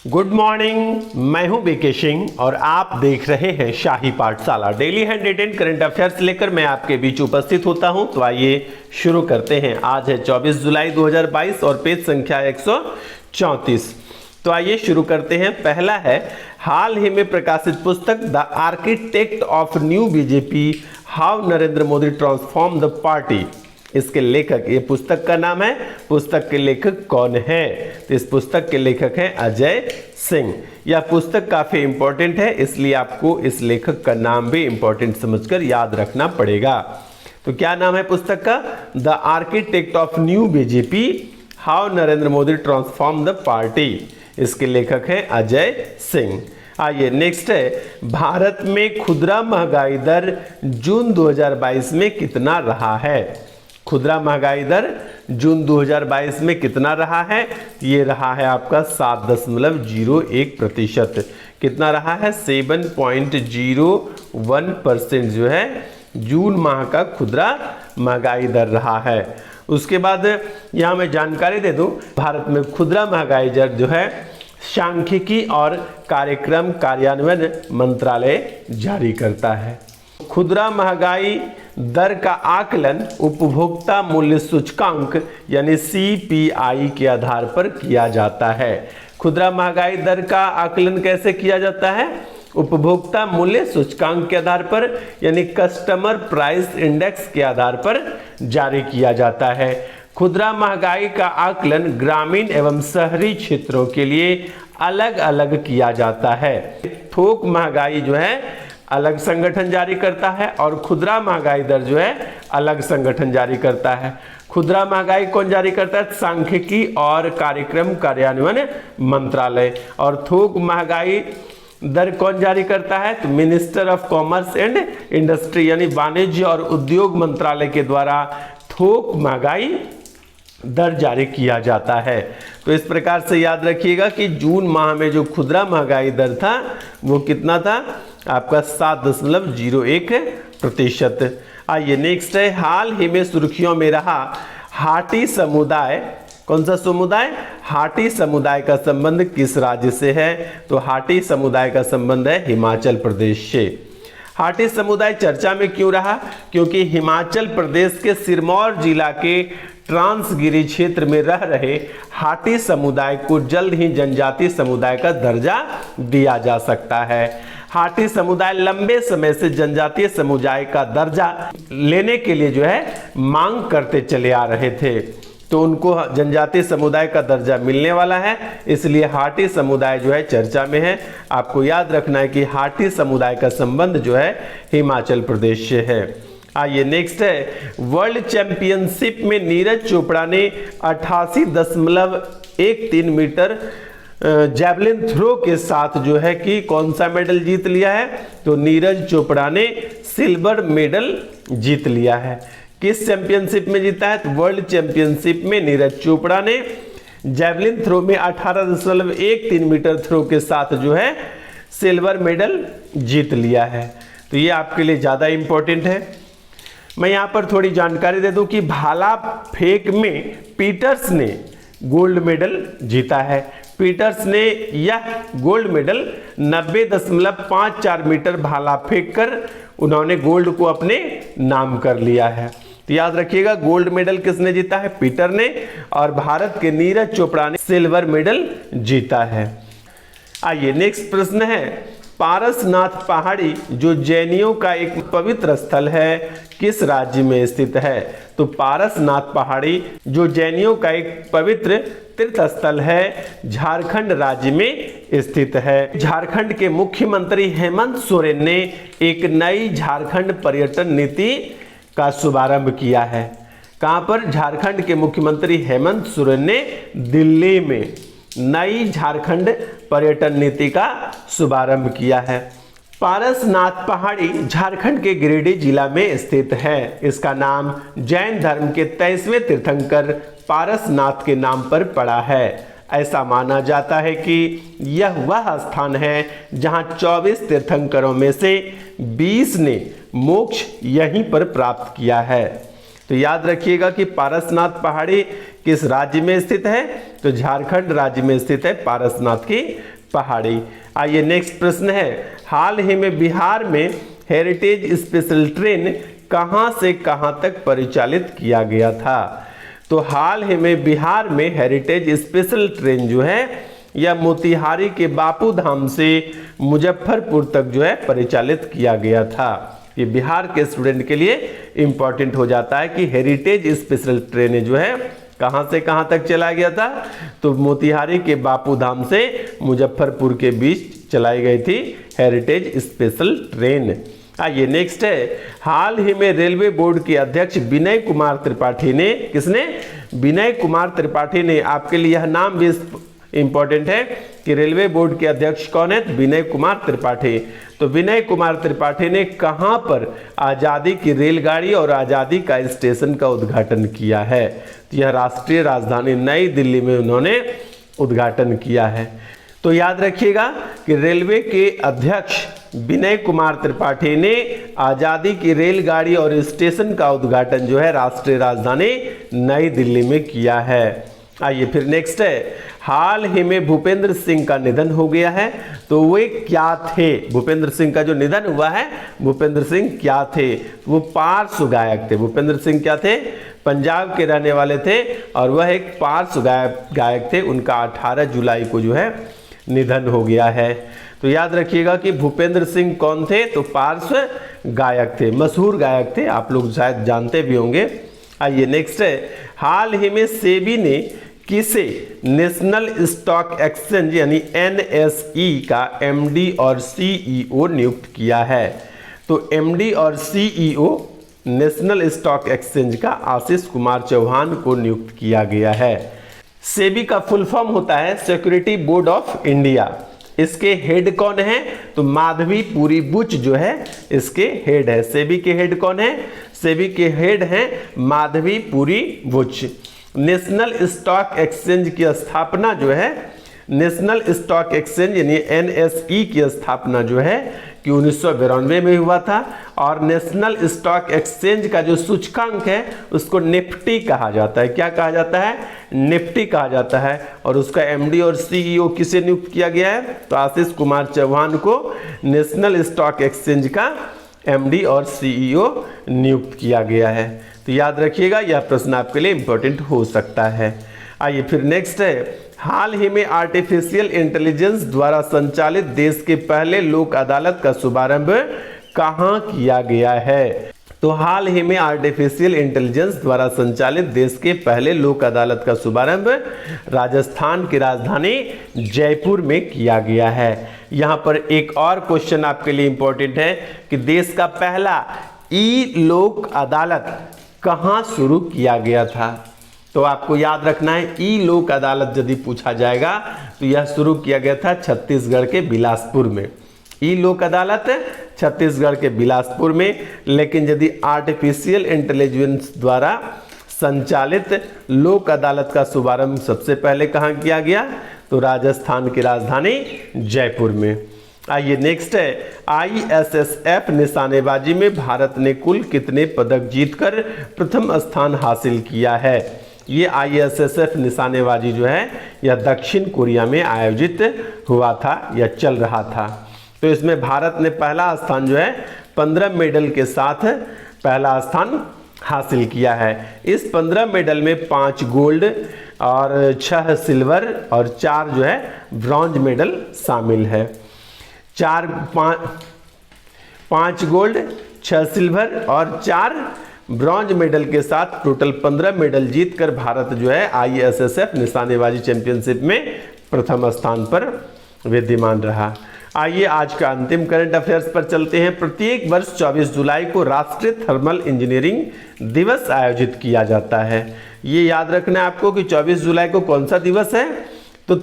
Good morning, मैं हूं BK Singh और आप देख रहे हैं शाही पाठशाला। Daily hand retain current affairs लेकर मैं आपके बीच उपस्थित होता हूं। तो आइए शुरू करते हैं। आज है 24 जुलाई 2022 और पेज संख्या 134। तो आइए शुरू करते हैं। पहला है, हाल ही में प्रकाशित पुस्तक the architect of new BJP, how Narendra Modi transform the party. इसके लेखक, ये पुस्तक का नाम है, पुस्तक के लेखक कौन है? तो इस पुस्तक के लेखक हैं अजय सिंह। यह पुस्तक काफी इंपॉर्टेंट है, इसलिए आपको इस लेखक का नाम भी इंपॉर्टेंट समझकर याद रखना पड़ेगा। तो क्या नाम है पुस्तक का? The architect of new BJP, how Narendra Modi transform the party. इसके लेखक हैं अजय सिंह। आइए नेक्स्ट है, भारत में खुदरा महंगाई दर जून 2022 में कितना रहा है? खुदरा महंगाई दर जून 2022 में कितना रहा है? ये रहा है आपका 7.01%। कितना रहा है? 7.01% जो है जून माह का खुदरा महंगाई दर रहा है। उसके बाद यहाँ मैं जानकारी दे दूं, भारत में खुदरा महंगाई दर जो है सांख्यिकी और कार्यक्रम कार्यान्वयन मंत्रालय जारी करता है। खुदरा महंगाई दर का आकलन उपभोक्ता मूल्य सूचकांक यानी CPI के आधार पर किया जाता है। खुदरा महंगाई दर का आकलन कैसे किया जाता है? उपभोक्ता मूल्य सूचकांक के आधार पर यानी कस्टमर प्राइस इंडेक्स के आधार पर जारी किया जाता है। खुदरा महंगाई का आकलन ग्रामीण एवं शहरी क्षेत्रों के लिए अलग अलग किया जाता है। थोक महंगाई जो है अलग संगठन जारी करता है और खुदरा महंगाई दर जो है अलग संगठन जारी करता है। खुदरा महंगाई कौन जारी करता है? सांख्यिकी और कार्यक्रम कार्यान्वयन मंत्रालय। और थोक महंगाई दर कौन जारी करता है? तो minister of commerce and industry यानी वाणिज्य और उद्योग मंत्रालय के द्वारा थोक महंगाई दर जारी किया जाता है। तो इस प्रकार से याद रखिएगा कि जून माह में जो खुदरा महंगाई दर था वो कितना था? आपका 7.01%। आइए नेक्स्ट है, हाल ही में सुर्खियों में रहा हाटी समुदाय। कौन सा समुदाय? हाटी समुदाय का संबंध किस राज्य से है? तो हाटी समुदाय का संबंध है हिमाचल प्रदेश से। हाटी समुदाय चर्चा में क्यों रहा? क्योंकि हिमाचल प्रदेश के सिरमौर जिला के ट्रांसगिरी क्षेत्र में रह रहे हाटी समुदाय को जल्द ही जनजातीय समुदाय का दर्जा दिया जा सकता है। हाटी समुदाय लंबे समय से जनजातीय समुदाय का दर्जा लेने के लिए जो है मांग करते चले आ रहे थे, तो उनको जनजातीय समुदाय का दर्जा मिलने वाला है, इसलिए हाटी समुदाय जो है चर्चा में है। आपको याद रखना है कि हाटी समुदाय का संबंध जो है हिमाचल प्रदेश से है। आइए नेक्स्ट है, वर्ल्ड चैंपियनशिप में नीरज चोपड़ा ने 88.13 मीटर जैवलिन थ्रो के साथ जो है कि कौन सा मेडल जीत लिया है? तो नीरज चोपड़ा ने सिल्वर मेडल जीत लिया है। किस चैंपियनशिप में जीता है? तो वर्ल्ड चैंपियनशिप में नीरज चोपड़ा ने जैवलिन थ्रो में 18.13 मीटर थ्रो के साथ जो है सिल्वर मेडल जीत लिया है। तो ये आपके लिए ज़्यादा इंपॉर्टेंट है। मैं यहाँ पर थोड़ी जानकारी दे दूं कि भाला फेंक में पीटर्स ने गोल्ड मेडल जीता है। पीटर्स ने यह गोल्ड मेडल 90.54 मीटर भाला फेंक कर उन्होंने गोल्ड को अपने नाम कर लिया है। तो याद रखिएगा, गोल्ड मेडल किसने जीता है? पीटर ने। और भारत के नीरज चोपड़ा ने सिल्वर मेडल जीता है। आइए नेक्स्ट प्रश्न है, पारसनाथ पहाड़ी जो जैनियों का एक पवित्र स्थल है किस राज्य में स्थित है? तो पारसनाथ पहाड़ी जो जैनियों का एक पवित्र तीर्थ स्थल है झारखंड राज्य में स्थित है। झारखंड के मुख्यमंत्री हेमंत सोरेन ने एक नई झारखंड पर्यटन नीति का शुभारंभ किया है। कहां पर? झारखंड के मुख्यमंत्री हेमंत सोरेन ने दिल्ली में नई झारखंड पर्यटन नीति का शुभारंभ किया है। पारसनाथ पहाड़ी झारखंड के गिरिडीह जिला में स्थित है। इसका नाम जैन धर्म के 23वें तीर्थंकर पारसनाथ के नाम पर पड़ा है। ऐसा माना जाता है कि यह वह स्थान है जहां 24 तीर्थंकरों में से 20 ने मोक्ष यहीं पर प्राप्त किया है। तो याद रखिएगा कि पारसनाथ पहाड़ी किस राज्य में स्थित है? तो झारखंड राज्य में स्थित है पारसनाथ की पहाड़ी। आइए नेक्स्ट प्रश्न है, हाल ही में बिहार में हेरिटेज स्पेशल ट्रेन कहां से कहां तक परिचालित किया गया था? तो हाल ही में बिहार में हेरिटेज स्पेशल ट्रेन जो है यह मोतिहारी के बापू धाम से मुजफ्फरपुर तक जो है परिचालित किया गया था। ये बिहार के स्टूडेंट के लिए इंपॉर्टेंट हो जाता है कि हेरिटेज स्पेशल ट्रेनें जो है कहां से कहां तक चला गया था? तो मोतिहारी के बापू धाम से मुजफ्फरपुर के बीच चलाई गई थी हेरिटेज स्पेशल ट्रेन। आइए नेक्स्ट है, हाल ही में रेलवे बोर्ड के अध्यक्ष विनय कुमार त्रिपाठी ने, किसने? विनय कुमार त्रिपाठी ने। आपके लिए यह नाम भी इंपॉर्टेंट है कि रेलवे बोर्ड के अध्यक्ष कौन है? विनय कुमार त्रिपाठी। तो विनय कुमार त्रिपाठी ने कहां पर आजादी की रेलगाड़ी और आजादी का स्टेशन का उद्घाटन किया है? तो यह राष्ट्रीय राजधानी नई दिल्ली में उन्होंने उद्घाटन किया है। तो याद रखिएगा कि रेलवे के अध्यक्ष विनय कुमार त्रिपाठी ने आजादी की रेलगाड़ी और स्टेशन का उद्घाटन जो है राष्ट्रीय राजधानी नई दिल्ली में किया है। आइए फिर नेक्स्ट है, हाल ही में भूपेंद्र सिंह का निधन हो गया है, तो वे क्या थे? भूपेंद्र सिंह का जो निधन हुआ है, भूपेंद्र सिंह क्या थे? वो पार्श्व गायक थे। भूपेंद्र सिंह क्या थे? पंजाब के रहने वाले थे और वह एक पार्श्व गायक थे। उनका 18 जुलाई को जो है निधन हो गया है। तो याद रखिएगा कि भूपेंद्र सिंह कौन थे? तो पार्श्व गायक थे, मशहूर गायक थे, आप लोग शायद जानते भी होंगे। आइए नेक्स्ट है, हाल ही में सेबी ने किसे नेशनल स्टॉक एक्सचेंज यानी NSE का MD और CEO नियुक्त किया है? तो MD और CEO नेशनल स्टॉक एक्सचेंज का आशीष कुमार चौहान को नियुक्त किया गया है। सेबी का फुल फॉर्म होता है सिक्योरिटी बोर्ड ऑफ इंडिया। इसके हेड कौन है? तो माधवी पुरी बुच जो है इसके हेड है। सेबी के हेड कौन है? सेबी के हेड हैं Madhabi Puri Buch. National stock exchange की स्थापना जो है, नेशनल स्टॉक एक्सचेंज यानी NSE की स्थापना जो है कि 1992 में हुआ था और नेशनल स्टॉक एक्सचेंज का जो सूचकांक है उसको निफ्टी कहा जाता है। क्या कहा जाता है? निफ्टी कहा जाता है। और उसका MD और CEO किसे नियुक्त किया गया है? तो आशीष कुमार चौहान को नेशनल स्टॉक एक्सचेंज का MD और CEO नियुक्त किया गया है। तो याद रखिएगा यह प्रश्न आपके लिए इंपॉर्टेंट हो सकता है। आइए फिर नेक्स्ट है, हाल ही में आर्टिफिशियल इंटेलिजेंस द्वारा संचालित देश के पहले लोक अदालत का शुभारंभ कहां किया गया है? तो हाल ही में आर्टिफिशियल इंटेलिजेंस द्वारा संचालित देश के पहले लोक अदालत का शुभारंभ राजस्थान की राजधानी जयपुर में किया गया है। यहां पर एक और क्वेश्चन आपके लिए इंपॉर्टेंट है कि देश का पहला लोक अदालत कहां शुरू किया गया था? तो आपको याद रखना है लोक अदालत यदि पूछा जाएगा तो यह शुरू किया गया था छत्तीसगढ़ के बिलासपुर में। लोक अदालत छत्तीसगढ़ के बिलासपुर में। लेकिन यदि आर्टिफिशियल इंटेलिजेंस द्वारा संचालित लोक अदालत का शुभारंभ सबसे पहले कहां किया गया? तो राजस्थान की राजधानी जयपुर में। आइए नेक्स्ट है, ISSF निशानेबाजी में भारत ने कुल कितने पदक जीतकर प्रथम स्थान हासिल किया है? ये ISSF निशानेबाजी जो है यह दक्षिण कोरिया में आयोजित हुआ था या चल रहा था। तो इसमें भारत ने पहला स्थान जो है 15 मेडल के साथ पहला स्थान हासिल किया है। इस 15 मेडल में 5 गोल्ड और 6 सिल्वर और 4 जो है ब्रॉन्ज मेडल शामिल है। 5 गोल्ड, 6 सिल्वर और 4 ब्रॉन्ज मेडल के साथ टोटल 15 मेडल जीतकर भारत जो है ISSF निशानेबाजी चैंपियनशिप में प्रथम स्थान पर विद्यमान रहा। आइए आज का अंतिम करंट अफेयर्स पर चलते हैं। प्रत्येक वर्ष 24 जुलाई को राष्ट्रीय थर्मल इंजीनियरिंग दिवस आयोजित किया जाता है। ये याद रखना है आपको कि 24 जुलाई को कौन सा दिवस है? तो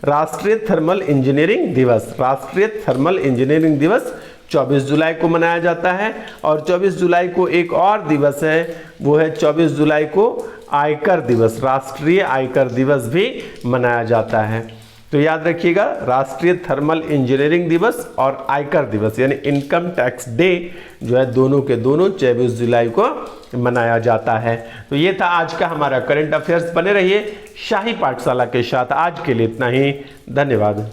राष्ट्रीय थर्मल इंजीनियरिंग दिवस, राष्ट्रीय थर्मल इंजीनियरिंग दिवस 24 जुलाई को मनाया जाता है। और 24 जुलाई को एक और दिवस है, वो है 24 जुलाई को आयकर दिवस, राष्ट्रीय आयकर दिवस भी मनाया जाता है। तो याद रखिएगा राष्ट्रीय थर्मल इंजीनियरिंग दिवस और आयकर दिवस यानी इनकम टैक्स डे जो है दोनों के दोनों 24 जुलाई को मनाया जाता है। तो ये था आज का हमारा करंट अफेयर्स। बने रहिए शाही पाठशाला के साथ। आज के लिए इतना ही, धन्यवाद।